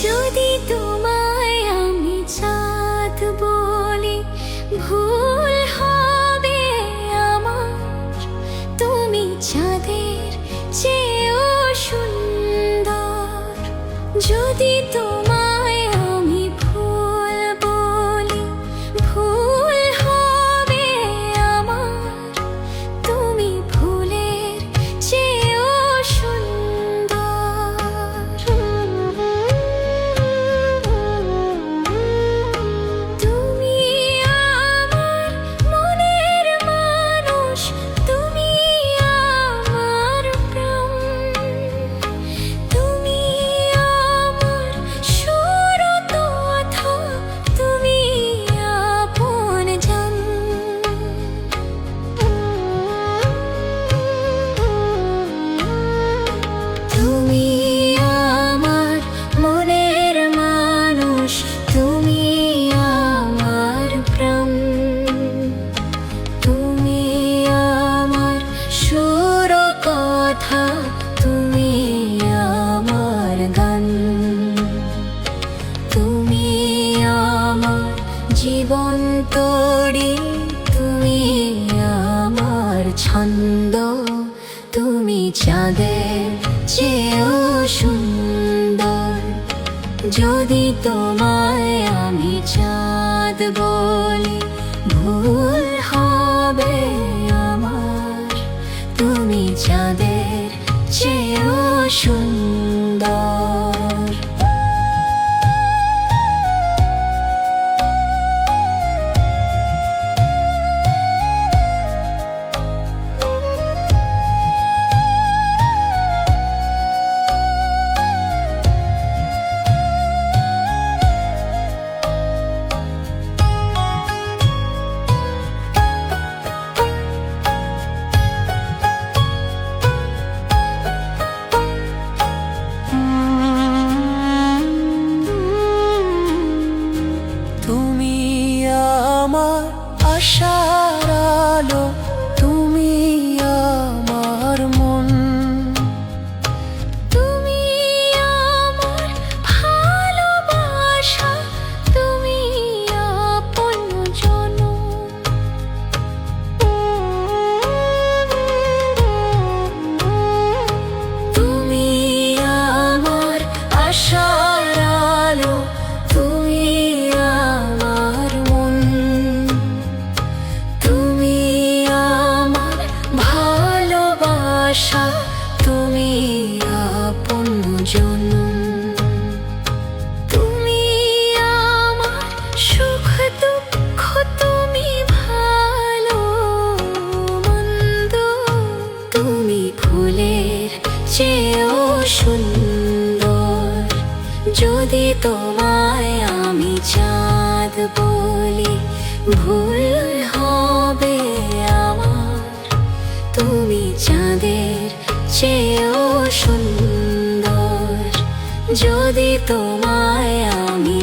যদি তোমায় আমি চাঁদ বলি ভুল হবে আমার, তুমি চাঁদের চেয়েও সুন্দর। যদি তোমায় আমি ভুল বলি ভুল হবে আমার, তুমি ভুলের চেয়েও সুন্দর। তুমি আমার মনের মানুষ, তুমি আমার প্রাণ, তুমি আমার সুর কথা, তুমি আপন জন। তুমি আমার মনের মানুষ, তুমি আমার প্রাণ, তুমি আমার সুর কথা, তুমি আমার গান। তুমি আমার জীবন তড়ি, তুমি আমার ছন্দ, তুমি চাঁদের চেয়েও সুন্দর। যদি তোমায় আমি চাঁদ বলি ভুল হবে আমার, তুমি চাঁদের চেয়েও সুন্দর। তুমি আমার আশার আলো, তুমি আমার মন, তুমি আমার ভালোবাসা, তুমি আপন জন। তুমি আমার আশার আলো, তুমি আমার মন, তুমি আমার ভালোবাসা, তুমি আপন জন। তুমি আমার সুখ দুঃখ, তুমি ভালো মন্দ, তুমি ফুলের চেয়েও সুন্দর। যদি তোমায় আমি চাঁদ বলি ভুল হবে আমার, তুমি চাঁদের চেয়েও সুন্দর। যদি তোমায় আমি